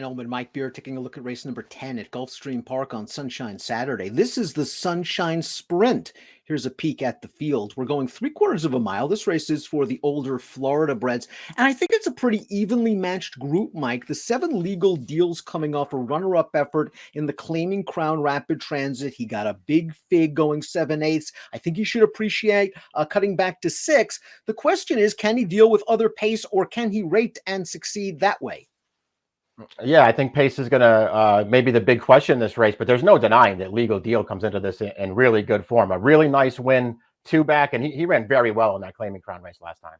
Dan Illman, Mike Beer, taking a look at race number 10 at Gulfstream Park on Sunshine Saturday. This is the Sunshine Sprint. Here's a peek at the field. We're going 3/4 of a mile. This race is for the older Florida breds, and I think it's a pretty evenly matched group, Mike. The 7 Legal Deals coming off a runner-up effort in the Claiming Crown Rapid Transit. He got a big fig going 7/8. I think he should appreciate cutting back to 6. The question is, can he deal with other pace, or can he rate and succeed that way? Yeah, I think pace is going to maybe the big question in this race, but there's no denying that Legal Deal comes into this in really good form. A really nice win, 2 back, and he ran very well in that Claiming Crown race last time.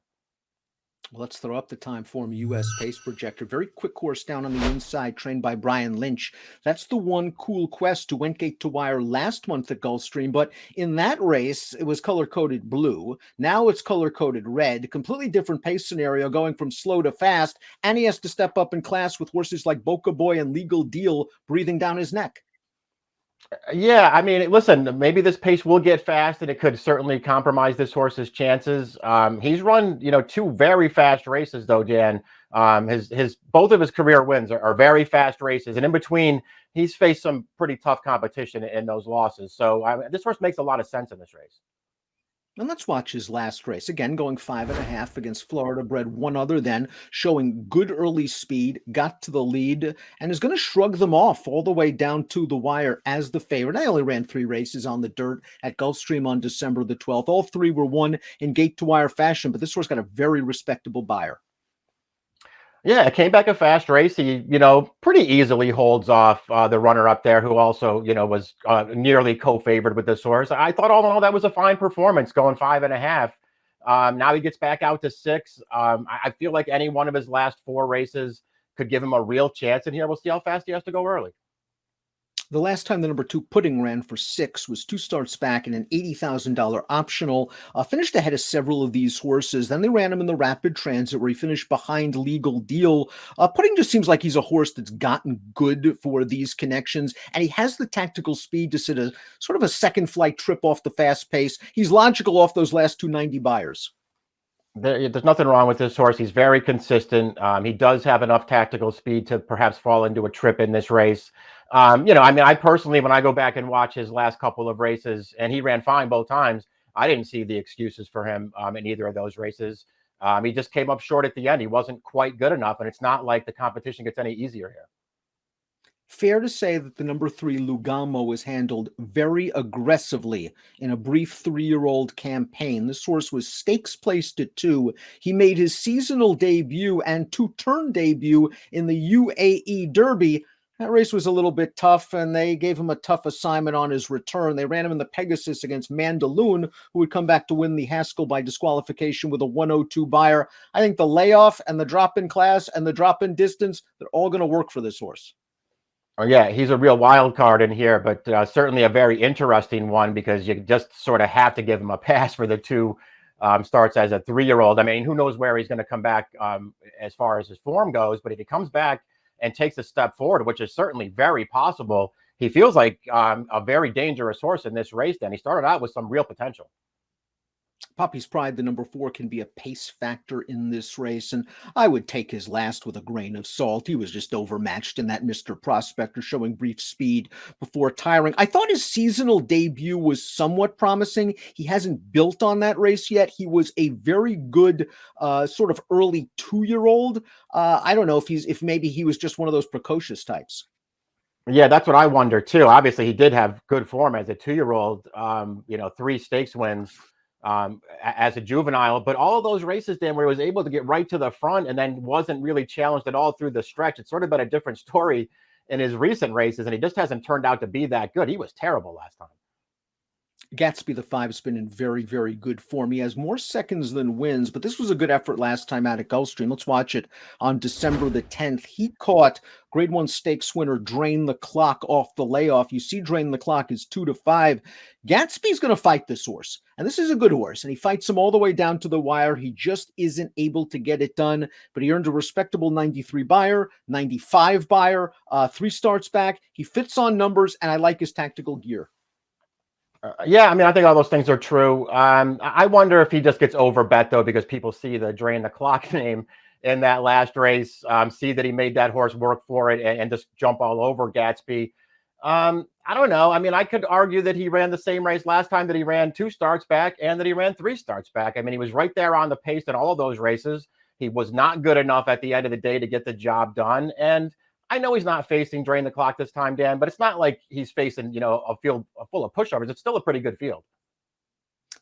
Well, let's throw up the time form US Space Projector. Very quick course down on the inside, trained by Brian Lynch. That's the one cool quest who went gate to wire last month at Gulfstream, but in that race, it was color-coded blue. Now it's color-coded red. Completely different pace scenario, going from slow to fast, and he has to step up in class with horses like Boca Boy and Legal Deal breathing down his neck. Yeah, I mean, listen, maybe this pace will get fast, and it could certainly compromise this horse's chances. He's run, 2 very fast races, though, Dan. His both of his career wins are very fast races, and in between, he's faced some pretty tough competition in those losses. So this horse makes a lot of sense in this race. And let's watch his last race. Again, going 5.5 against Florida bred one other then, showing good early speed, got to the lead, and is going to shrug them off all the way down to the wire as the favorite. I only ran 3 races on the dirt at Gulfstream on December the 12th. All 3 were won in gate-to-wire fashion, but this horse got a very respectable buyer. Yeah, it came back a fast race. He, pretty easily holds off the runner up there, who also, was nearly co-favored with this horse. I thought all in all that was a fine performance, going 5.5. Now he gets back out to 6. I feel like any one of his last 4 races could give him a real chance in here. We'll see how fast he has to go early. The last time the number 2 Pudding ran for 6 was 2 starts back in an $80,000 optional. Finished ahead of several of these horses. Then they ran him in the Rapid Transit, where he finished behind Legal Deal. Pudding just seems like he's a horse that's gotten good for these connections, and he has the tactical speed to sit a sort of a second flight trip off the fast pace. He's logical off those last 290 buyers. There's nothing wrong with this horse. He's very consistent. He does have enough tactical speed to perhaps fall into a trip in this race. I personally, when I go back and watch his last couple of races, and he ran fine both times, I didn't see the excuses for him in either of those races. He just came up short at the end. He wasn't quite good enough, and it's not like the competition gets any easier here. Fair to say that the number 3 Lugamo was handled very aggressively in a brief 3-year-old campaign. This horse was stakes placed at 2. He made his seasonal debut and 2-turn debut in the UAE Derby. That race was a little bit tough, and they gave him a tough assignment on his return. They ran him in the Pegasus against Mandaloon, who would come back to win the Haskell by disqualification with a 102 buyer. I think the layoff and the drop-in class and the drop-in distance, they're all going to work for this horse. Oh, yeah, he's a real wild card in here, but certainly a very interesting one, because you just sort of have to give him a pass for the 2 starts as a 3-year-old. I mean, who knows where he's going to come back as far as his form goes, but if he comes back and takes a step forward, which is certainly very possible, he feels like a very dangerous horse in this race. Then he started out with some real potential. Poppy's Pride, the number 4, can be a pace factor in this race, and I would take his last with a grain of salt. He was just overmatched in that Mr. Prospector, showing brief speed before tiring. I thought his seasonal debut was somewhat promising. He hasn't built on that race yet. He was a very good sort of early 2-year-old. I don't know if maybe he was just one of those precocious types. Yeah, that's what I wonder too. Obviously, he did have good form as a 2-year-old. 3 stakes wins as a juvenile, but all of those races, Dan, where he was able to get right to the front and then wasn't really challenged at all through the stretch. It's sort of been a different story in his recent races, and he just hasn't turned out to be that good. He was terrible last time. Gatsby the 5 has been in very, very good form. He has more seconds than wins, but this was a good effort last time out at Gulfstream. Let's watch it on December the 10th. He caught Grade 1 stakes winner Drain the Clock off the layoff. You see Drain the Clock is 2-5. Gatsby's going to fight this horse, and this is a good horse, and he fights him all the way down to the wire. He just isn't able to get it done, but he earned a respectable 93 buyer, 95 buyer, 3 starts back. He fits on numbers, and I like his tactical gear. Yeah, I mean, I think all those things are true. I wonder if he just gets overbet, though, because people see the Drain the Clock name in that last race. See that he made that horse work for it and just jump all over Gatsby. I don't know. I mean, I could argue that he ran the same race last time that he ran 2 starts back and that he ran 3 starts back. I mean, he was right there on the pace in all of those races. He was not good enough at the end of the day to get the job done. And I know he's not facing drain the clock this time, Dan, but it's not like he's facing, a field full of pushovers. It's still a pretty good field.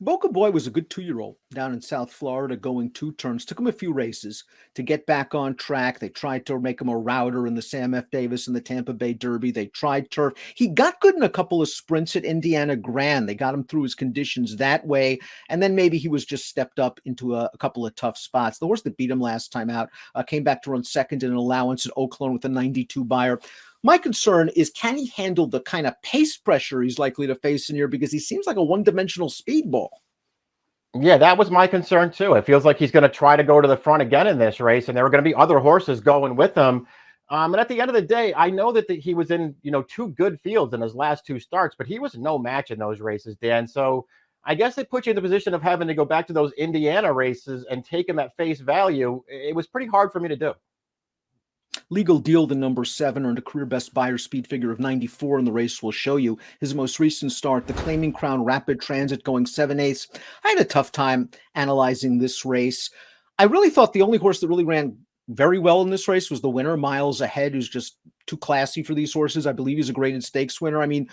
Boca Boy was a good 2-year-old down in South Florida going 2 turns. Took him a few races to get back on track. They tried to make him a router in the Sam F. Davis and the Tampa Bay Derby. They tried turf. He got good in a couple of sprints at Indiana Grand. They got him through his conditions that way. And then maybe he was just stepped up into a couple of tough spots. The horse that beat him last time out came back to run second in an allowance at Oaklawn with a 92 buyer. My concern is, can he handle the kind of pace pressure he's likely to face in here, because he seems like a one-dimensional speedball. Yeah, that was my concern too. It feels like he's going to try to go to the front again in this race, and there are going to be other horses going with him. And at the end of the day, I know that he was in, 2 good fields in his last 2 starts, but he was no match in those races, Dan. So I guess it puts you in the position of having to go back to those Indiana races and take him at face value. It was pretty hard for me to do. Legal Deal, the number 7, earned a career best buyer speed figure of 94 in the race. Will show you his most recent start, the Claiming Crown Rapid Transit, going 7/8. I had a tough time analyzing this race. I really thought the only horse that really ran very well in this race was the winner, Miles Ahead, who's just too classy for these horses. I believe he's a graded stakes winner. I mean,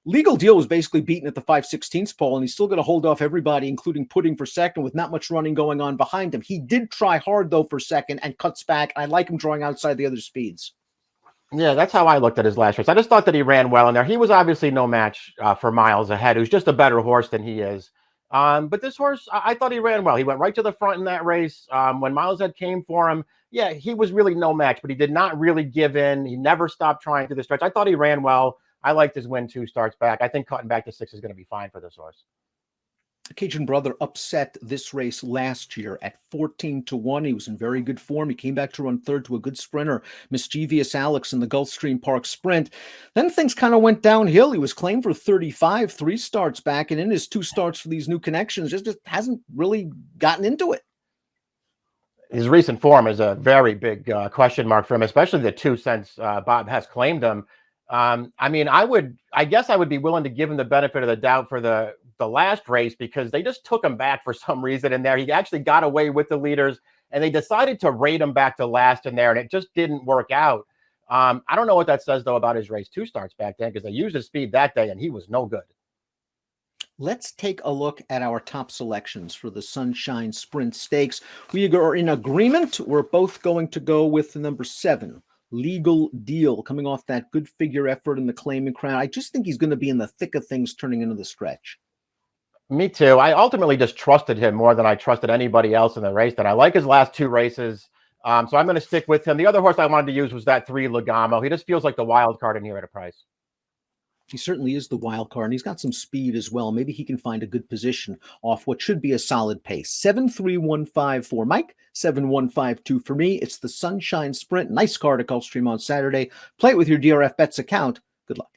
Legal Deal was basically beaten at the 5/16 pole, and he's still going to hold off everybody, including Pudding, for second with not much running going on behind him. He did try hard, though, for second and cuts back. I like him drawing outside the other speeds. Yeah, that's how I looked at his last race. I just thought that he ran well in there. He was obviously no match for Miles Ahead, who's just a better horse than he is. But this horse, I thought he ran well. He went right to the front in that race. When Miles Ahead came for him, yeah, he was really no match, but he did not really give in. He never stopped trying through the stretch. I thought he ran well. I liked his win 2 starts back. I think cutting back to 6 is going to be fine for this horse. Cajun Brother upset this race last year at 14-1. He was in very good form. He came back to run third to a good sprinter, Mischievous Alex, in the Gulfstream Park Sprint. Then things kind of went downhill. He was claimed for 35, 3 starts back, and in his 2 starts for these new connections, just hasn't really gotten into it. His recent form is a very big question mark for him, especially the 2 since Bob has claimed him. I mean, I guess I would be willing to give him the benefit of the doubt for the last race, because they just took him back for some reason in there. He actually got away with the leaders, and they decided to rate him back to last in there, and it just didn't work out. I don't know what that says, though, about his race 2 starts back then, because they used his speed that day, and he was no good. Let's take a look at our top selections for the Sunshine Sprint Stakes. We are in agreement. We're both going to go with the number 7. Legal Deal, coming off that good figure effort in the Claiming Crown. I just think he's going to be in the thick of things turning into the stretch. Me too. I ultimately just trusted him more than I trusted anybody else in the race. And I like his last 2 races. So I'm going to stick with him. The other horse I wanted to use was that 3 Lugamo. He just feels like the wild card in here at a price. He certainly is the wild card, and he's got some speed as well. Maybe he can find a good position off what should be a solid pace. 7-3-1-5 for Mike, 7-1-5-2 for me. It's the Sunshine Sprint. Nice card at Gulfstream on Saturday. Play it with your DRF Bets account. Good luck.